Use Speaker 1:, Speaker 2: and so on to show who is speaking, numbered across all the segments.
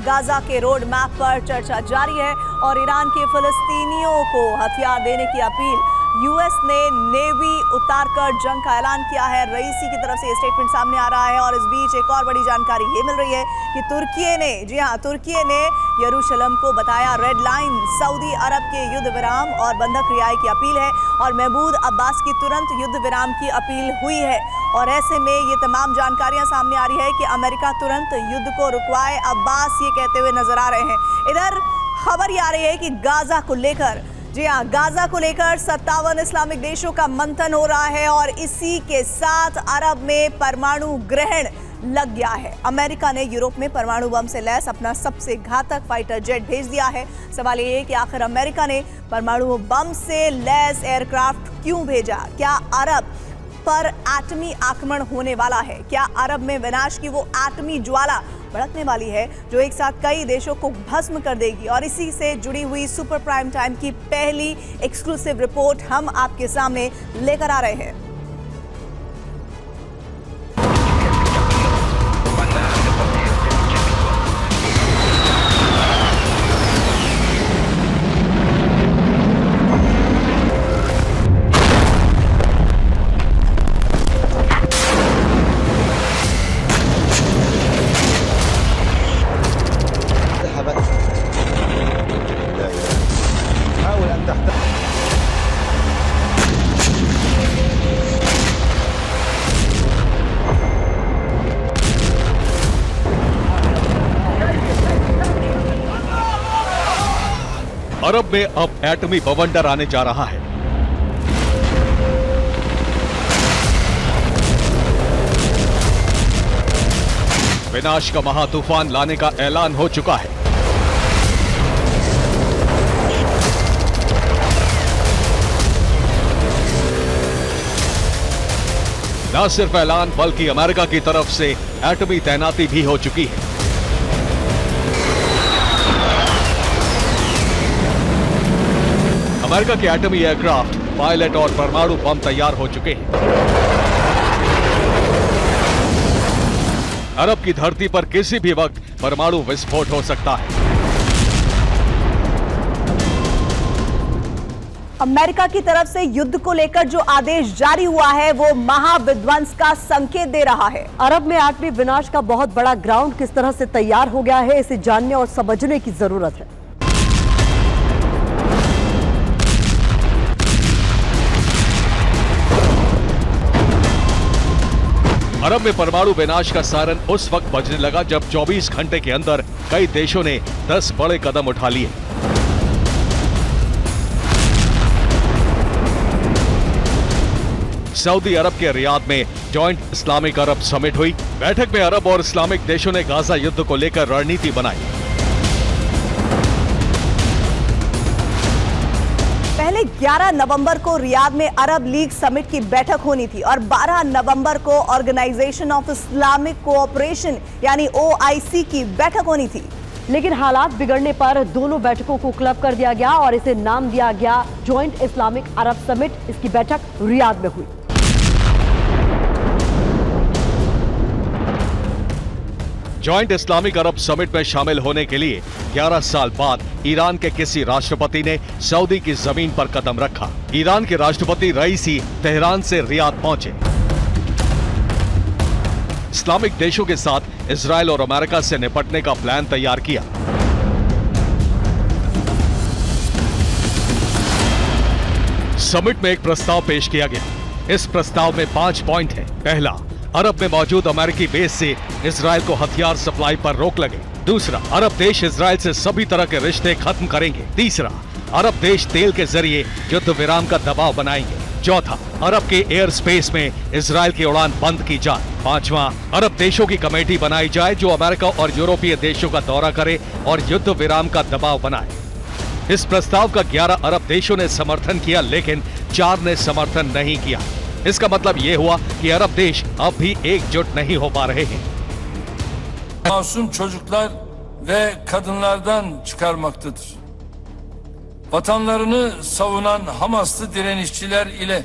Speaker 1: Gaza के road map पर चर्चा जारी है और ईरान के फिलिस्तीनियों को हथियार देने की अपील। यूएस ने नेवी उतारकर जंग का ऐलान किया है। रईसी की तरफ से ये स्टेटमेंट सामने आ रहा है और इस बीच एक और बड़ी जानकारी ये मिल रही है कि तुर्की ने यरूशलेम को बताया रेड लाइन। सऊदी अरब के युद्ध विराम और बंधक रिहाई की अपील है और महमूद अब्बास की तुरंत युद्ध विराम की अपील हुई है। और ऐसे में ये तमाम जानकारियां सामने आ रही है कि अमेरिका तुरंत युद्ध को रुकवाए, अब्बास ये कहते हुए नजर आ रहे हैं। इधर खबर ये आ रही है कि गाजा को लेकर गाजा को लेकर 57 इस्लामिक देशों का मंथन हो रहा है और इसी के साथ अरब में परमाणु ग्रहण लग गया है। अमेरिका ने यूरोप में परमाणु बम से लैस अपना सबसे घातक फाइटर जेट भेज दिया है। सवाल ये है कि आखिर अमेरिका ने परमाणु बम से लैस एयरक्राफ्ट क्यों भेजा? क्या अरब पर एटमी आक्रमण होने वाला है? क्या अरब में विनाश की वो एटमी ज्वाला भड़कने वाली है जो एक साथ कई देशों को भस्म कर देगी? और इसी से जुड़ी हुई सुपर प्राइम टाइम की पहली एक्सक्लूसिव रिपोर्ट हम आपके सामने लेकर आ रहे हैं।
Speaker 2: अरब में अब एटमी बवंडर आने जा रहा है। विनाश का महातूफान लाने का ऐलान हो चुका है। न सिर्फ ऐलान बल्कि अमेरिका की तरफ से एटमी तैनाती भी हो चुकी है। अमेरिका के एटमी एयरक्राफ्ट, पायलट और परमाणु बम तैयार हो चुके हैं। अरब की धरती पर किसी भी वक्त परमाणु विस्फोट हो सकता है।
Speaker 1: अमेरिका की तरफ से युद्ध को लेकर जो आदेश जारी हुआ है वो महाविध्वंस का संकेत दे रहा है।
Speaker 3: अरब में एटमी विनाश का बहुत बड़ा ग्राउंड किस तरह से तैयार हो गया है, इसे जानने और समझने की जरूरत है।
Speaker 2: अरब में परमाणु विनाश का सायरन उस वक्त बजने लगा जब 24 घंटे के अंदर कई देशों ने 10 बड़े कदम उठा लिए। सऊदी अरब के रियाद में जॉइंट इस्लामिक अरब समिट हुई। बैठक में अरब और इस्लामिक देशों ने गाजा युद्ध को लेकर रणनीति बनाई।
Speaker 1: पहले 11 नवंबर को रियाद में अरब लीग समिट की बैठक होनी थी और 12 नवंबर को ऑर्गेनाइजेशन ऑफ इस्लामिक कोऑपरेशन यानी OIC की बैठक होनी थी।
Speaker 3: लेकिन हालात बिगड़ने पर दोनों बैठकों को क्लब कर दिया गया और इसे नाम दिया गया जॉइंट इस्लामिक अरब समिट। इसकी बैठक रियाद में हुई।
Speaker 2: जॉइंट इस्लामिक अरब समिट में शामिल होने के लिए 11 साल बाद ईरान के किसी राष्ट्रपति ने सऊदी की जमीन पर कदम रखा। ईरान के राष्ट्रपति रईसी तेहरान से रियाद पहुंचे। इस्लामिक देशों के साथ इजराइल और अमेरिका से निपटने का प्लान तैयार किया। समिट में एक प्रस्ताव पेश किया गया। इस प्रस्ताव में 5 पॉइंट हैं। पहला, अरब में मौजूद अमेरिकी बेस से इजराइल को हथियार सप्लाई पर रोक लगे। दूसरा, अरब देश इजराइल से सभी तरह के रिश्ते खत्म करेंगे। तीसरा, अरब देश तेल के जरिए युद्ध विराम का दबाव बनाएंगे। चौथा, अरब के एयर स्पेस में इजराइल की उड़ान बंद की जाए। पांचवा, अरब देशों की कमेटी बनाई जाए जो अमेरिका और यूरोपीय देशों का दौरा करे और युद्ध विराम का दबाव बनाए। इस प्रस्ताव का 11 अरब देशों ने समर्थन किया, लेकिन 4 ने समर्थन नहीं किया। इसका मतलब ये हुआ कि अरब देश अब भी एकजुट नहीं हो पा रहे हैं।
Speaker 4: Masum çocuklar ve kadınlardan çıkarmaktadır. Vatanlarını savunan Hamaslı direnişçiler ile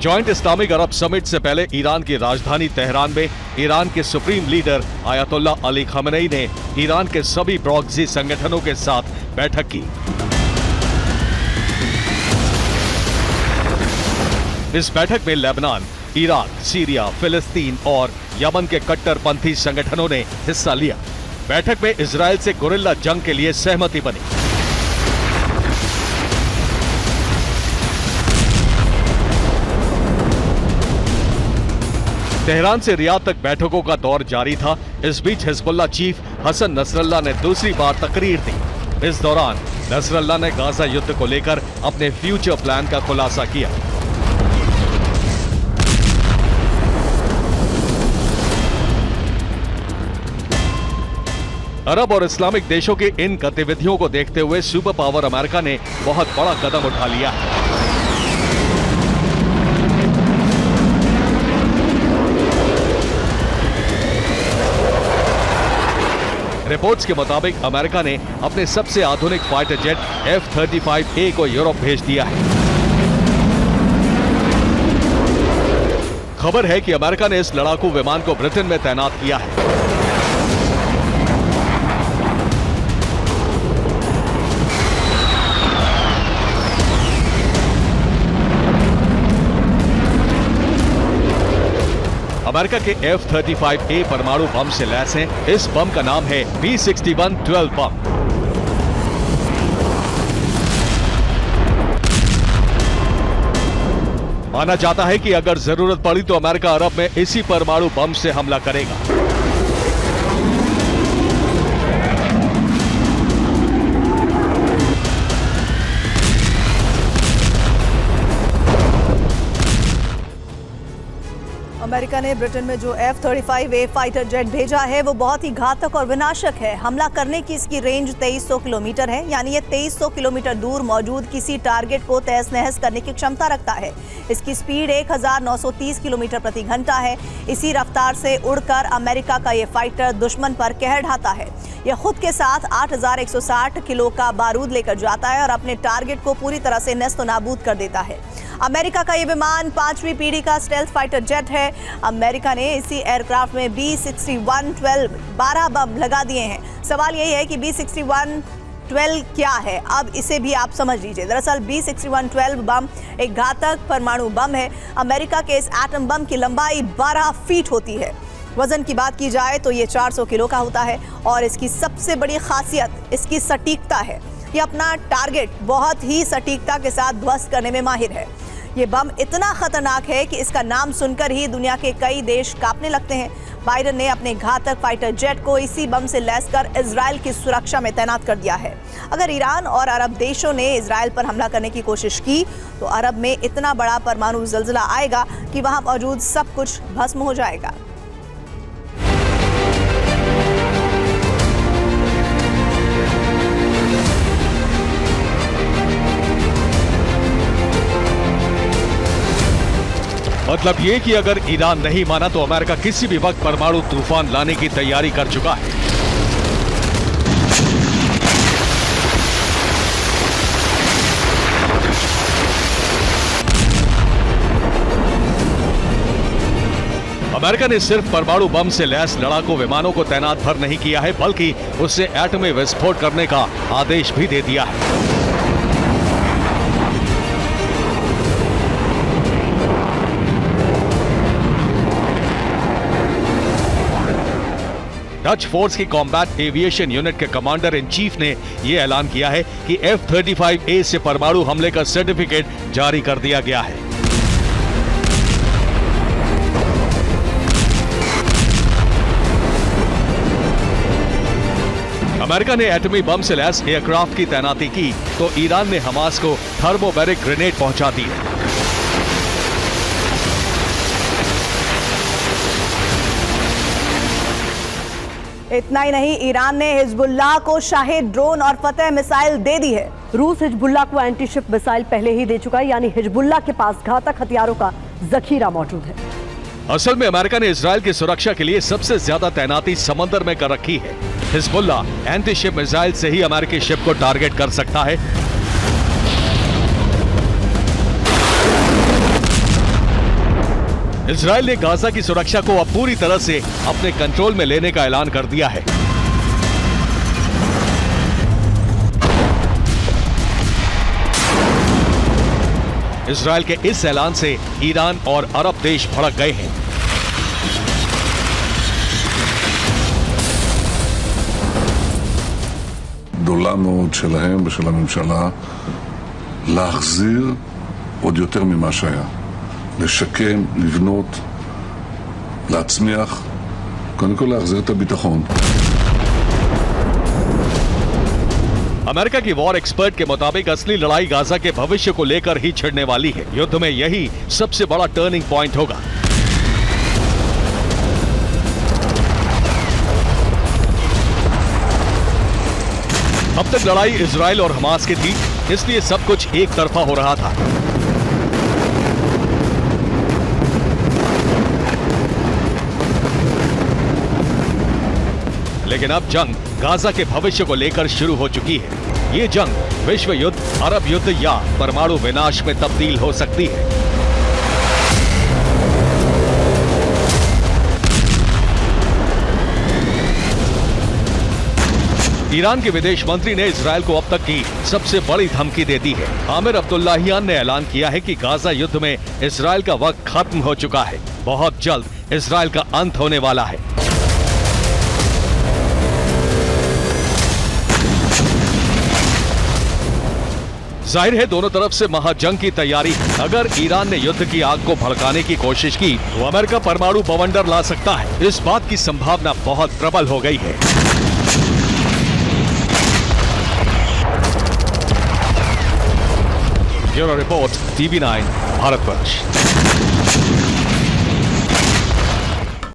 Speaker 2: joint Islamic Arab summit से पहले ईरान की राजधानी तेहरान में ईरान के supreme leader Ayatollah Ali Khamenei ने ईरान के सभी प्रॉक्सी संगठनों के साथ बैठक की। इस बैठक में लेबनान, इराक, सीरिया, फिलिस्तीन और यमन के कट्टरपंथी संगठनों ने हिस्सा लिया। बैठक में इजरायल से गुरिल्ला जंग के लिए सहमति बनी। तेहरान से रियाद तक बैठकों का दौर जारी था। इस बीच हिजबुल्लाह चीफ हसन नसरल्लाह ने दूसरी बार तकरीर दी। इस दौरान नसरल्लाह ने गाजा युद्ध को लेकर अपने फ्यूचर प्लान का खुलासा किया। अरब और इस्लामिक देशों की इन गतिविधियों को देखते हुए सुपर पावर अमेरिका ने बहुत बड़ा कदम उठा लिया है। रिपोर्ट्स के मुताबिक अमेरिका ने अपने सबसे आधुनिक फाइटर जेट F-35A को यूरोप भेज दिया है। खबर है कि अमेरिका ने इस लड़ाकू विमान को ब्रिटेन में तैनात किया है। अमेरिका के F-35A परमाणु बम से लैस हैं। इस बम का नाम है B-61-12 बम। माना जाता है कि अगर जरूरत पड़ी तो अमेरिका अरब में इसी परमाणु बम से हमला करेगा।
Speaker 1: अमेरिका ने ब्रिटेन में जो F-35A फाइटर जेट भेजा है वो बहुत ही घातक और विनाशक है। हमला करने की इसकी रेंज 2300 किलोमीटर है, यानी ये 2300 किलोमीटर दूर मौजूद किसी टारगेट को तहस नहस करने की क्षमता रखता है। इसकी स्पीड 1930 किलोमीटर प्रति घंटा है। इसी रफ्तार से उड़कर अमेरिका का ये फाइटर दुश्मन पर कहर ढाता है। यह खुद के साथ 8160 किलो का बारूद लेकर जाता है और अपने टारगेट को पूरी तरह से नेस्त नाबूद कर देता है। अमेरिका का ये विमान 5वीं पीढ़ी का स्टेल्थ फाइटर जेट है। अमेरिका ने इसी एयरक्राफ्ट में B-61-12 12 बम लगा दिए हैं। सवाल यही है कि B-61-12 क्या है, अब इसे भी आप समझ लीजिए। दरअसल B-61-12 बम एक घातक परमाणु बम है। अमेरिका के इस एटम बम की लंबाई 12 फीट होती है। वजन की बात की जाए तो ये 400 किलो का होता है और इसकी सबसे बड़ी खासियत इसकी सटीकता है। ये अपना टारगेट बहुत ही सटीकता के साथ ध्वस्त करने में माहिर है। ये बम इतना खतरनाक है कि इसका नाम सुनकर ही दुनिया के कई देश कांपने लगते हैं। बाइडेन ने अपने घातक फाइटर जेट को इसी बम से लैस कर इजराइल की सुरक्षा में तैनात कर दिया है। अगर ईरान और अरब देशों ने इजराइल पर हमला करने की कोशिश की तो अरब में इतना बड़ा परमाणु ज़लज़ला आएगा कि वहां मौजूद सब कुछ भस्म हो जाएगा।
Speaker 2: मतलब ये कि अगर ईरान नहीं माना तो अमेरिका किसी भी वक्त परमाणु तूफान लाने की तैयारी कर चुका है। अमेरिका ने सिर्फ परमाणु बम से लैस लड़ाकू विमानों को तैनात भर नहीं किया है, बल्कि उससे एटमी विस्फोट करने का आदेश भी दे दिया है। डच फोर्स की कॉम्बैट एविएशन यूनिट के कमांडर इन चीफ ने यह ऐलान किया है कि F-35A से परमाणु हमले का सर्टिफिकेट जारी कर दिया गया है। अमेरिका ने एटमी बम से लैस एयरक्राफ्ट की तैनाती की तो ईरान ने हमास को थर्मोबैरिक ग्रेनेड पहुंचा दी है।
Speaker 1: इतना ही नहीं, ईरान ने हिजबुल्लाह को शाहिद ड्रोन और फतेह मिसाइल दे दी है।
Speaker 3: रूस हिजबुल्लाह को एंटी शिप मिसाइल पहले ही दे चुका है, यानी हिजबुल्लाह के पास घातक हथियारों का जखीरा मौजूद है।
Speaker 2: असल में अमेरिका ने इजराइल की सुरक्षा के लिए सबसे ज्यादा तैनाती समंदर में कर रखी है। हिजबुल्ला एंटी शिप मिसाइल से ही अमेरिकी शिप को टारगेट कर सकता है। इजराइल ने गाजा की सुरक्षा को अब पूरी तरह से अपने कंट्रोल में लेने का ऐलान कर दिया है। इजराइल के इस ऐलान से ईरान और अरब देश भड़क गए हैं।
Speaker 5: גדולה מאוד שלהם ושל הממשלה להחזיר עוד יותר ממה שהיה. לשקם, לבנות, להצמיח, קודם כל להחזיר את הביטחון.
Speaker 2: अमेरिका की वॉर एक्सपर्ट के मुताबिक असली लड़ाई गाजा के भविष्य को लेकर ही छिड़ने वाली है। युद्ध में यही सबसे बड़ा टर्निंग पॉइंट होगा। अब तक लड़ाई इजराइल और हमास की थी, इसलिए सब कुछ एक तरफा हो रहा था। लेकिन अब जंग गाजा के भविष्य को लेकर शुरू हो चुकी है। ये जंग विश्व युद्ध, अरब युद्ध या परमाणु विनाश में तब्दील हो सकती है। ईरान के विदेश मंत्री ने इजराइल को अब तक की सबसे बड़ी धमकी दे दी है। आमिर अब्दुल्लाहियान ने ऐलान किया है कि गाजा युद्ध में इजराइल का वक्त खत्म हो चुका है। बहुत जल्द इजराइल का अंत होने वाला है। जाहिर है दोनों तरफ से महाजंग की तैयारी। अगर ईरान ने युद्ध की आग को भड़काने की कोशिश की तो अमेरिका परमाणु बवंडर ला सकता है। इस बात की संभावना बहुत प्रबल हो गई है। Bureau report, TV9, Bharatvarsh.